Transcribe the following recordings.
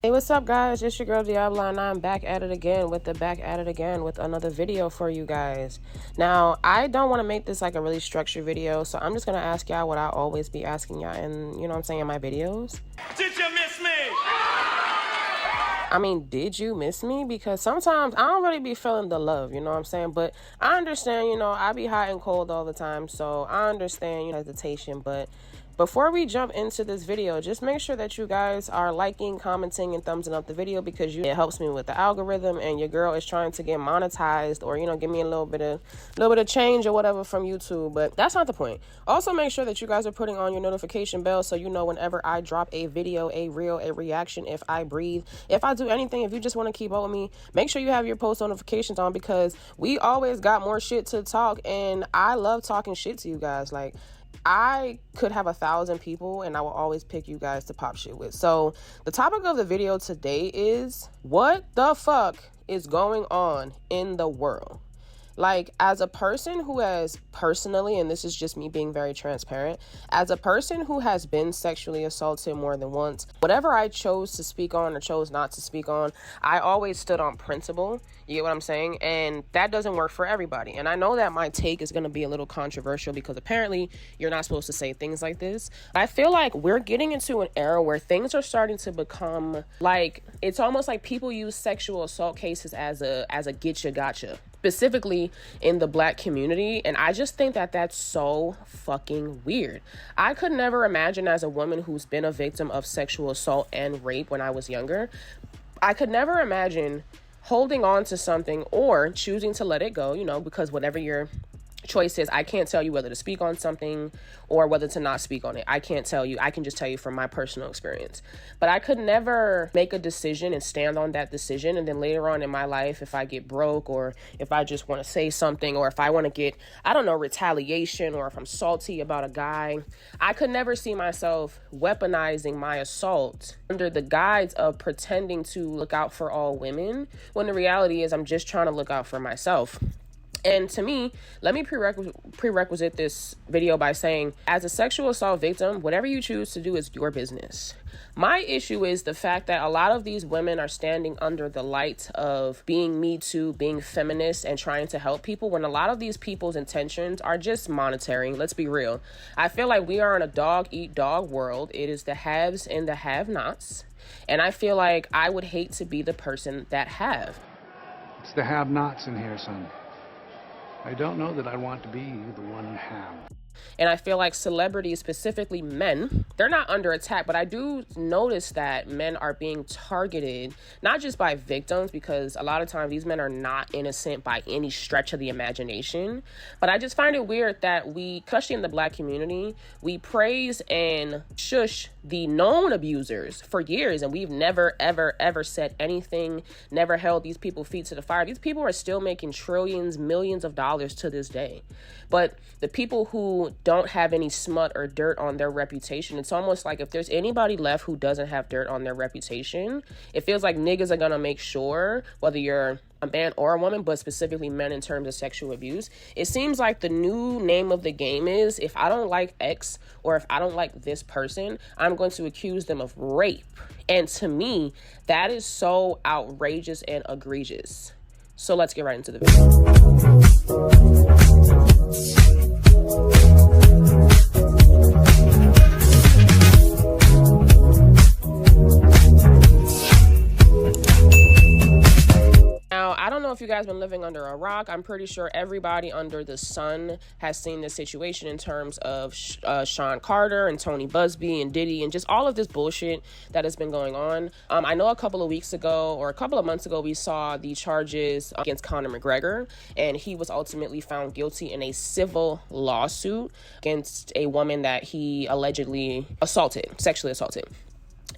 Hey, what's up, guys? It's your girl Diablo, and I'm back at it again with another video for you guys. Now, I don't want to make this like a really structured video, so I'm just gonna ask y'all what I always be asking y'all in, you know what I'm saying, in my videos. Did you miss me? I mean, did you miss me? Because sometimes I don't really be feeling the love, you know what I'm saying? But I understand, I be hot and cold all the time, so I understand, hesitation, but before we jump into this video, just make sure that you guys are liking, commenting, and thumbsing up the video because it helps me with the algorithm, and your girl is trying to get monetized or, give me a little bit of change or whatever from YouTube. But that's not the point. Also, make sure that you guys are putting on your notification bell so you know whenever I drop a video, a reel, a reaction, if I breathe, if I do anything, if you just want to keep up with me, make sure you have your post notifications on because we always got more shit to talk, and I love talking shit to you guys. Like, I could have 1,000 people and I will always pick you guys to pop shit with. So the topic of the video today is, what the fuck is going on in the world? Like, as a person who has personally, and this is just me being very transparent, as a person who has been sexually assaulted more than once, whatever I chose to speak on or chose not to speak on, I always stood on principle. You get what I'm saying? And that doesn't work for everybody. And I know that my take is going to be a little controversial because apparently you're not supposed to say things like this. I feel like we're getting into an era where things are starting to become like, it's almost like people use sexual assault cases as a getcha gotcha, specifically in the Black community. And I just think that that's so fucking weird. I could never imagine, as a woman who's been a victim of sexual assault and rape when I was younger, I could never imagine holding on to something or choosing to let it go, because whatever your choice is, I can't tell you whether to speak on something or whether to not speak on it. I can't tell you. I can just tell you from my personal experience. But I could never make a decision and stand on that decision, and then later on in my life, if I get broke or if I just want to say something or if I want to get, retaliation, or if I'm salty about a guy, I could never see myself weaponizing my assault under the guise of pretending to look out for all women, when the reality is I'm just trying to look out for myself. And to me, let me prerequisite this video by saying, as a sexual assault victim, whatever you choose to do is your business. My issue is the fact that a lot of these women are standing under the light of being Me Too, being feminist, and trying to help people, when a lot of these people's intentions are just monetary. Let's be real. I feel like we are in a dog-eat-dog world. It is the haves and the have-nots. And I feel like I would hate to be the person that have. It's the have-nots in here, son. I don't know that I want to be the one have. And I feel like celebrities, specifically men, they're not under attack, but I do notice that men are being targeted, not just by victims, because a lot of times these men are not innocent by any stretch of the imagination. But I just find it weird that we, especially in the Black community, we praise and shush the known abusers for years, and we've never, ever, ever said anything, never held these people feet to the fire. These people are still making trillions, millions of dollars to this day. But the people who don't have any smut or dirt on their reputation, it's almost like if there's anybody left who doesn't have dirt on their reputation, it feels like niggas are gonna make sure, whether you're a man or a woman, but specifically men in terms of sexual abuse, it seems like the new name of the game is, if I don't like X or if I don't like this person, I'm going to accuse them of rape. And to me, that is so outrageous and egregious. So let's get right into the video. Now, I don't know if you guys been living under a rock. I'm pretty sure everybody under the sun has seen this situation in terms of Sean Carter and Tony Busby and Diddy and just all of this bullshit that has been going on. I know a couple of weeks ago or a couple of months ago, we saw the charges against Conor McGregor, and he was ultimately found guilty in a civil lawsuit against a woman that he allegedly sexually assaulted.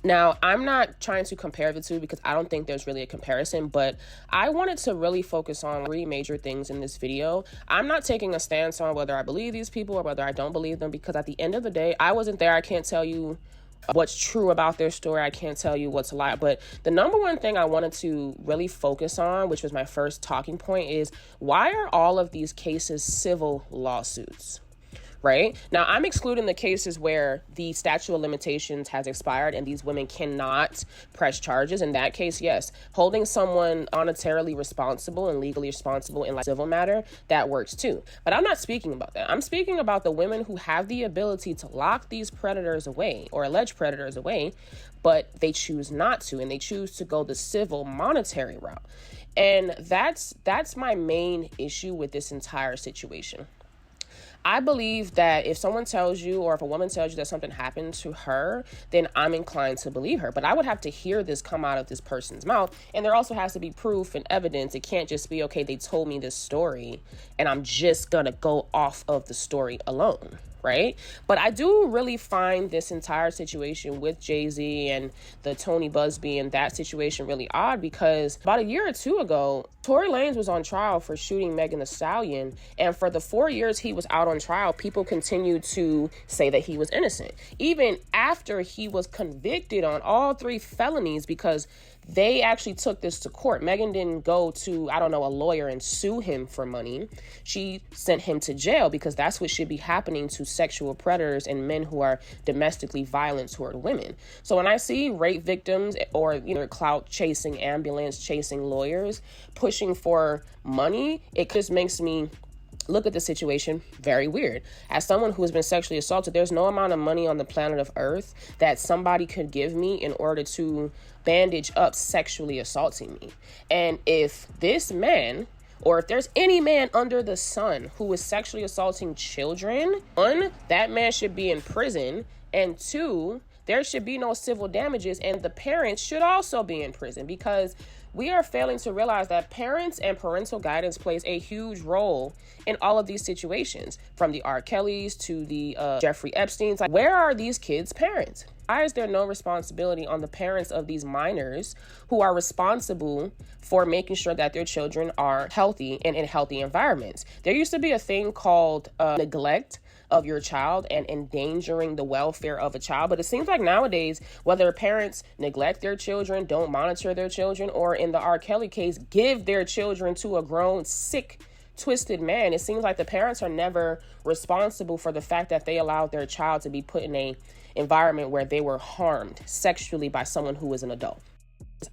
Now, I'm not trying to compare the two because I don't think there's really a comparison, but I wanted to really focus on three major things in this video. I'm not taking a stance on whether I believe these people or whether I don't believe them, because at the end of the day, I wasn't there. I can't tell you what's true about their story. I can't tell you what's a lie. But the number one thing I wanted to really focus on, which was my first talking point, is why are all of these cases civil lawsuits? right? Now, I'm excluding the cases where the statute of limitations has expired and these women cannot press charges. In that case, yes, holding someone monetarily responsible and legally responsible in like civil matter, that works too. But I'm not speaking about that. I'm speaking about the women who have the ability to lock these predators away or alleged predators away, but they choose not to, and they choose to go the civil monetary route. And that's my main issue with this entire situation. I believe that if someone tells you, or if a woman tells you that something happened to her, then I'm inclined to believe her. But I would have to hear this come out of this person's mouth. And there also has to be proof and evidence. It can't just be, okay, they told me this story and I'm just going to go off of the story alone. Right? But I do really find this entire situation with Jay-Z and the Tony Busby and that situation really odd, because about a year or two ago, Tory Lanez was on trial for shooting Megan Thee Stallion. And for the 4 years he was out on trial, people continued to say that he was innocent, even after he was convicted on all 3 felonies, because they actually took this to court. Megan didn't go to, a lawyer and sue him for money. She sent him to jail, because that's what should be happening to sexual predators and men who are domestically violent toward women. So when I see rape victims or, clout chasing, ambulance chasing lawyers pushing for money, it just makes me look at the situation very weird. As someone who has been sexually assaulted, there's no amount of money on the planet of Earth that somebody could give me in order to bandage up sexually assaulting me. And if this man, or if there's any man under the sun who is sexually assaulting children, 1, that man should be in prison, and 2, there should be no civil damages, and the parents should also be in prison, because we are failing to realize that parents and parental guidance plays a huge role in all of these situations, from the R. Kellys to the Jeffrey Epsteins. Like, where are these kids' parents? Why is there no responsibility on the parents of these minors who are responsible for making sure that their children are healthy and in healthy environments? There used to be a thing called neglect of your child and endangering the welfare of a child. But it seems like nowadays, whether parents neglect their children, don't monitor their children, or in the R. Kelly case, give their children to a grown, sick, twisted man, it seems like the parents are never responsible for the fact that they allowed their child to be put in a environment where they were harmed sexually by someone who was an adult.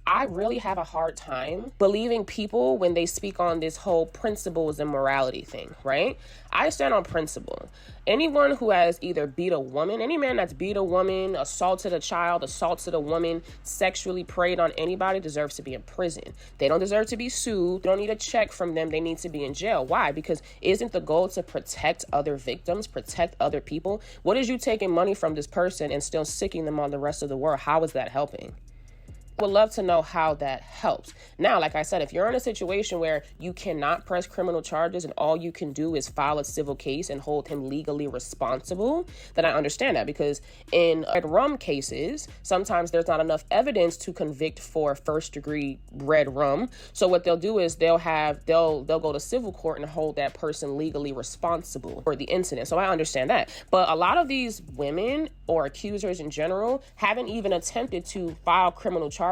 I really have a hard time believing people when they speak on this whole principles and morality thing, right? I stand on principle. Anyone who has either beat a woman, any man that's beat a woman, assaulted a child, assaulted a woman, sexually preyed on anybody, deserves to be in prison. They don't deserve to be sued. They don't need a check from them. They need to be in jail. Why? Because isn't the goal to protect other victims, protect other people? What is you taking money from this person and still sicking them on the rest of the world? How is that helping? Would love to know how that helps. Now, like I said, if you're in a situation where you cannot press criminal charges and all you can do is file a civil case and hold him legally responsible, then I understand that, because in red rum cases, sometimes there's not enough evidence to convict for first degree red rum. So what they'll do is they'll go to civil court and hold that person legally responsible for the incident. So I understand that. But a lot of these women or accusers in general haven't even attempted to file criminal charges.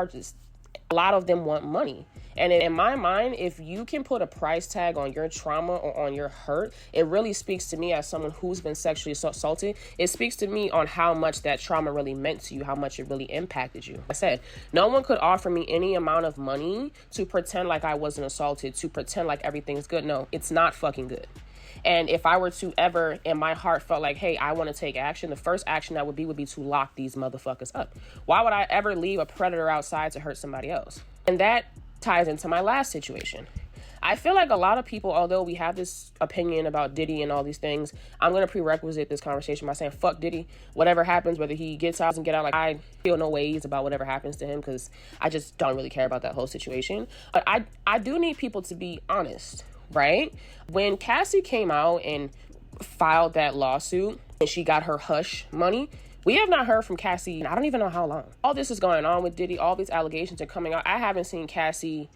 A lot of them want money. And in my mind, if you can put a price tag on your trauma or on your hurt, it really speaks to me as someone who's been sexually assaulted. It speaks to me on how much that trauma really meant to you, how much it really impacted you. Like I said, no one could offer me any amount of money to pretend like I wasn't assaulted, to pretend like everything's good. No, it's not fucking good. And if I were to ever, in my heart, felt like, hey, I want to take action, the first action that would be to lock these motherfuckers up. Why would I ever leave a predator outside to hurt somebody else? And that ties into my last situation. I feel like a lot of people, although we have this opinion about Diddy and all these things, I'm going to prerequisite this conversation by saying, fuck Diddy. Whatever happens, whether he gets out and get out, like, I feel no ways about whatever happens to him, because I just don't really care about that whole situation. But I do need people to be honest. Right? When Cassie came out and filed that lawsuit and she got her hush money, we have not heard from Cassie, I don't even know how long. All this is going on with Diddy, all these allegations are coming out. I haven't seen Cassie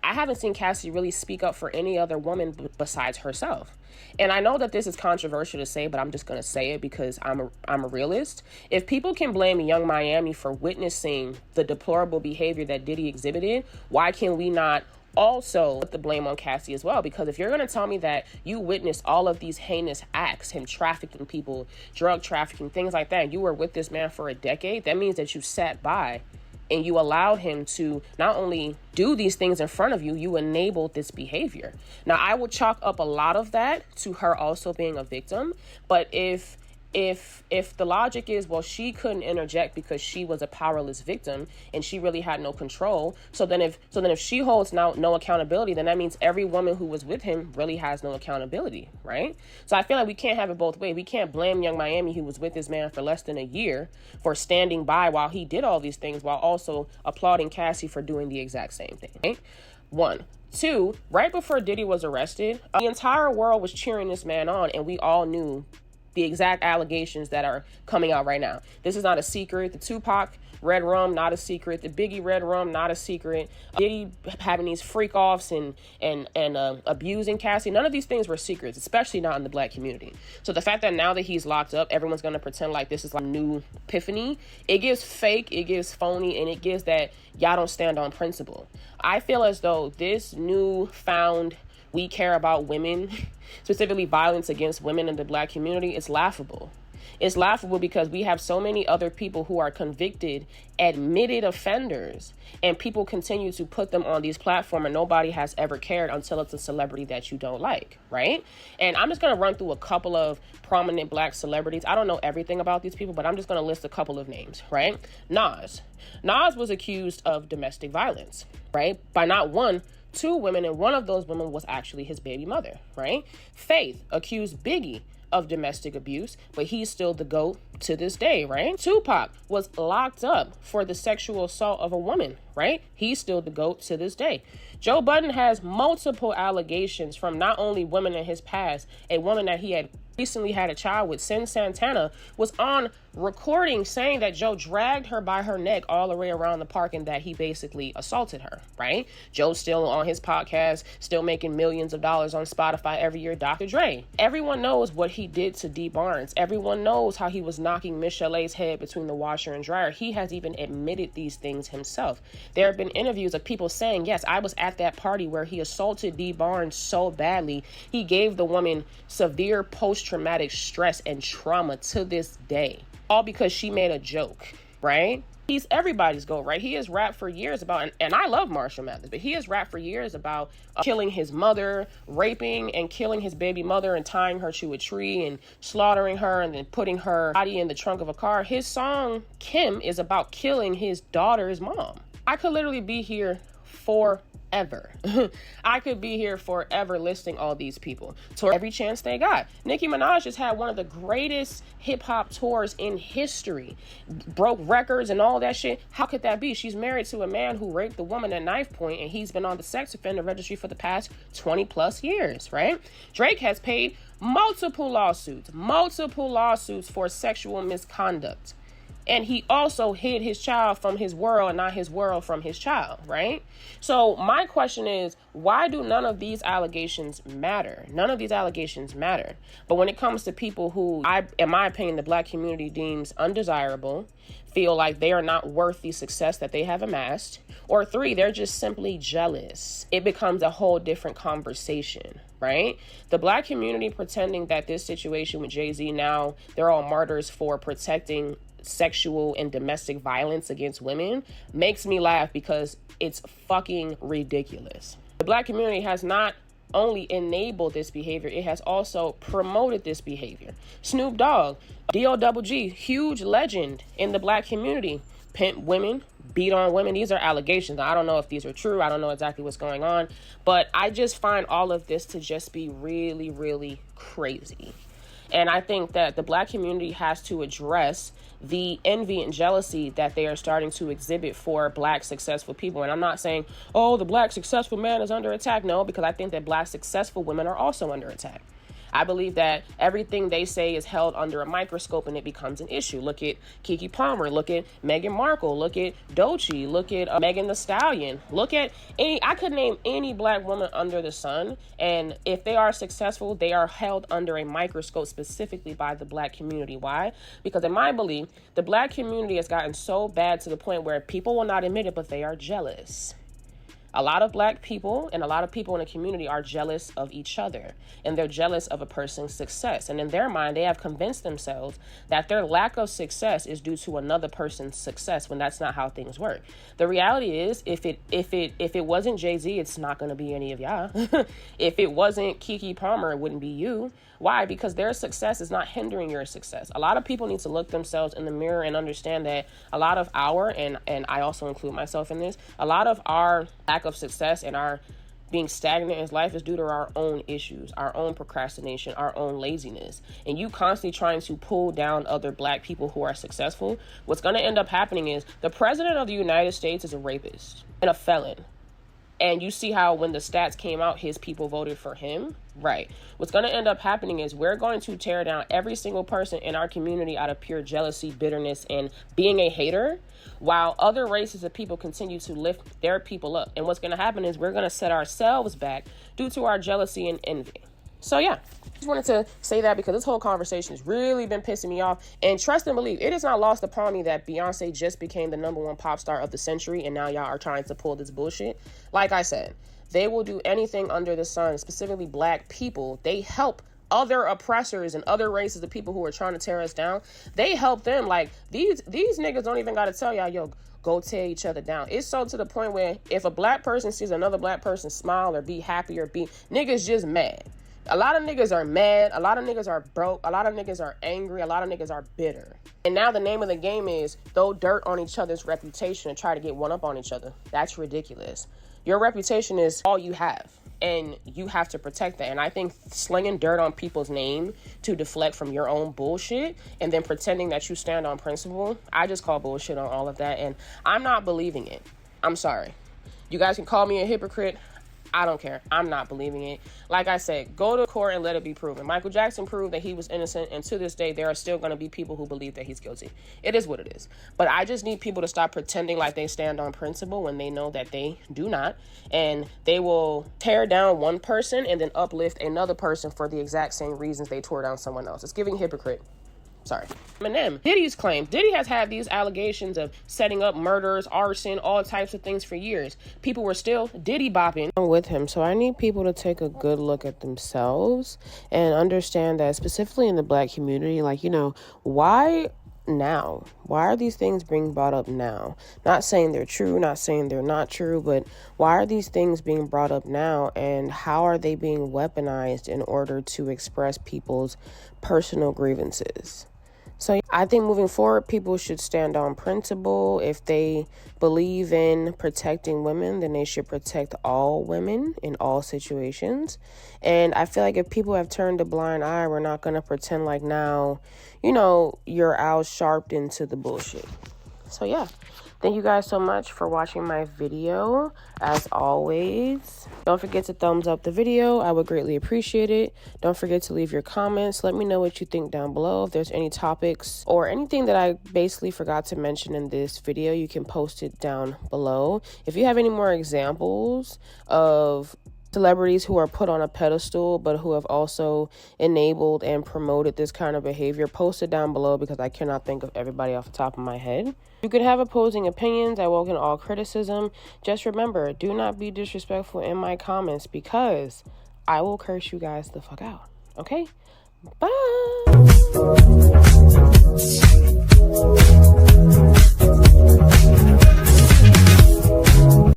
I haven't seen Cassie really speak up for any other woman besides herself. And I know that this is controversial to say, but I'm just going to say it because I'm a realist. If people can blame Young Miami for witnessing the deplorable behavior that Diddy exhibited, why can we not also put the blame on Cassie as well? Because if you're going to tell me that you witnessed all of these heinous acts, him trafficking people, drug trafficking, things like that, you were with this man for a decade, that means that you sat by and you allowed him to not only do these things in front of you, you enabled this behavior. Now, I would chalk up a lot of that to her also being a victim. But if the logic is, well, she couldn't interject because she was a powerless victim and she really had no control. So then if she holds no accountability, then that means every woman who was with him really has no accountability, right? So I feel like we can't have it both ways. We can't blame Young Miami, who was with this man for less than a year, for standing by while he did all these things, while also applauding Cassie for doing the exact same thing, right? 1. 2, right before Diddy was arrested, the entire world was cheering this man on, and we all knew the exact allegations that are coming out right now. This is not a secret. The Tupac red rum, not a secret. The Biggie red rum, not a secret. Diddy having these freak offs and abusing Cassie. None of these things were secrets, especially not in the black community. So the fact that now that he's locked up, everyone's going to pretend like this is like a new epiphany, it gives fake, it gives phony, and it gives that y'all don't stand on principle. I feel as though this newfound we care about women, specifically violence against women in the black community, is laughable. It's laughable because we have so many other people who are convicted, admitted offenders, and people continue to put them on these platforms and nobody has ever cared until it's a celebrity that you don't like, right? And I'm just going to run through a couple of prominent black celebrities. I don't know everything about these people, but I'm just going to list a couple of names, right? Nas was accused of domestic violence, right? By not one, 2 women, and one of those women was actually his baby mother, right? Faith accused Biggie of domestic abuse, but he's still the GOAT to this day, right? Tupac was locked up for the sexual assault of a woman, right? He's still the GOAT to this day. Joe Budden has multiple allegations from not only women in his past, a woman that he had recently had a child with, Sin Santana, was on recording saying that Joe dragged her by her neck all the way around the park and that he basically assaulted her, right? Joe's still on his podcast, still making millions of dollars on Spotify every year, Dr. Dre. Everyone knows what he did to Dee Barnes. Everyone knows how he was knocking Miss Chalet's head between the washer and dryer. He has even admitted these things himself. There have been interviews of people saying, yes, I was at that party where he assaulted Dee Barnes so badly, he gave the woman severe post-traumatic stress and trauma to this day. All because she made a joke, right? He's everybody's GOAT, right? He has rapped for years about, and I love Marshall Mathers, but he has rapped for years about killing his mother, raping and killing his baby mother and tying her to a tree and slaughtering her and then putting her body in the trunk of a car. His song, Kim, is about killing his daughter's mom. I could literally be here forever. I could be here forever listing all these people. Tour every chance they got. Nicki Minaj just had one of the greatest hip hop tours in history. Broke records and all that shit. How could that be? She's married to a man who raped the woman at knife point, and he's been on the sex offender registry for the past 20 plus years, right? Drake has paid multiple lawsuits for sexual misconduct. And he also hid his child from his world and not his world from his child, right? So my question is, why do none of these allegations matter? None of these allegations matter. But when it comes to people who, in my opinion, the black community deems undesirable, feel like they are not worth the success that they have amassed, or 3, they're just simply jealous, it becomes a whole different conversation, right? The black community pretending that this situation with Jay-Z now, they're all martyrs for protecting sexual and domestic violence against women makes me laugh because it's fucking ridiculous. The black community has not only enabled this behavior, it has also promoted this behavior. Snoop Dogg, D.O.G., huge legend in the black community, pimp women, beat on women. These are allegations. I don't know if these are true. I don't know exactly what's going on, but I just find all of this to just be really, really crazy. And I think that the black community has to address the envy and jealousy that they are starting to exhibit for black successful people. And I'm not saying, oh, the black successful man is under attack. No, because I think that black successful women are also under attack. I believe that everything they say is held under a microscope and it becomes an issue. Look at Keke Palmer, look at Meghan Markle, look at Doechii, look at Megan Thee Stallion, look at I could name any black woman under the sun, and if they are successful, they are held under a microscope specifically by the black community. Why? Because in my belief, the black community has gotten so bad to the point where people will not admit it, but they are jealous. A lot of black people and a lot of people in the community are jealous of each other, and they're jealous of a person's success. And in their mind, they have convinced themselves that their lack of success is due to another person's success, when that's not how things work. The reality is, if it wasn't Jay-Z, it's not going to be any of y'all. If it wasn't Keke Palmer, it wouldn't be you. Why? Because their success is not hindering your success. A lot of people need to look themselves in the mirror and understand that a lot of our, and I also include myself in this, a lot of our lack of success and our being stagnant in life is due to our own issues, our own procrastination, our own laziness. And you constantly trying to pull down other black people who are successful, what's going to end up happening is the president of the United States is a rapist and a felon. And you see how when the stats came out, his people voted for him, right? What's going to end up happening is we're going to tear down every single person in our community out of pure jealousy, bitterness, and being a hater, while other races of people continue to lift their people up. And what's going to happen is we're going to set ourselves back due to our jealousy and envy. So yeah, just wanted to say that because this whole conversation has really been pissing me off. And trust and believe, it is not lost upon me that Beyonce just became the #1 pop star of the century, and now y'all are trying to pull this bullshit. Like I said, they will do anything under the sun, specifically black people. They help other oppressors and other races of people who are trying to tear us down. They help them. Like these niggas don't even got to tell y'all, yo, go tear each other down. It's so to the point where if a black person sees another black person smile or be happy or be, niggas just mad. A lot of niggas are mad. A lot of niggas are broke. A lot of niggas are angry. A lot of niggas are bitter. And now the name of the game is throw dirt on each other's reputation and try to get one up on each other. That's ridiculous. Your reputation is all you have, and you have to protect that. And I think slinging dirt on people's name to deflect from your own bullshit and then pretending that you stand on principle, I just call bullshit on all of that. And I'm not believing it. I'm sorry. You guys can call me a hypocrite. I don't care. I'm not believing it. Like I said, go to court and let it be proven. Michael Jackson proved that he was innocent, and to this day, there are still going to be people who believe that he's guilty. It is what it is. But I just need people to stop pretending like they stand on principle when they know that they do not. And they will tear down one person and then uplift another person for the exact same reasons they tore down someone else. It's giving hypocrite. Sorry. Eminem, Diddy's claim. Diddy has had these allegations of setting up murders, arson, all types of things for years. People were still Diddy bopping with him. So I need people to take a good look at themselves and understand that specifically in the black community, like, you know, why now? Why are these things being brought up now? Not saying they're true, not saying they're not true, but why are these things being brought up now, and how are they being weaponized in order to express people's personal grievances? So I think moving forward, people should stand on principle. If they believe in protecting women, then they should protect all women in all situations. And I feel like if people have turned a blind eye, we're not going to pretend like now, you know, your owl's sharped into the bullshit. So yeah. Thank you guys so much for watching my video. As always, don't forget to thumbs up the video. I would greatly appreciate it. Don't forget to leave your comments. Let me know what you think down below. If there's any topics or anything that I basically forgot to mention in this video, you can post it down below. If you have any more examples of celebrities who are put on a pedestal but who have also enabled and promoted this kind of behavior, post it down below because I cannot think of everybody off the top of my head. You could have opposing opinions. I welcome all criticism. Just remember, do not be disrespectful in my comments because I will curse you guys the fuck out. Okay? Bye.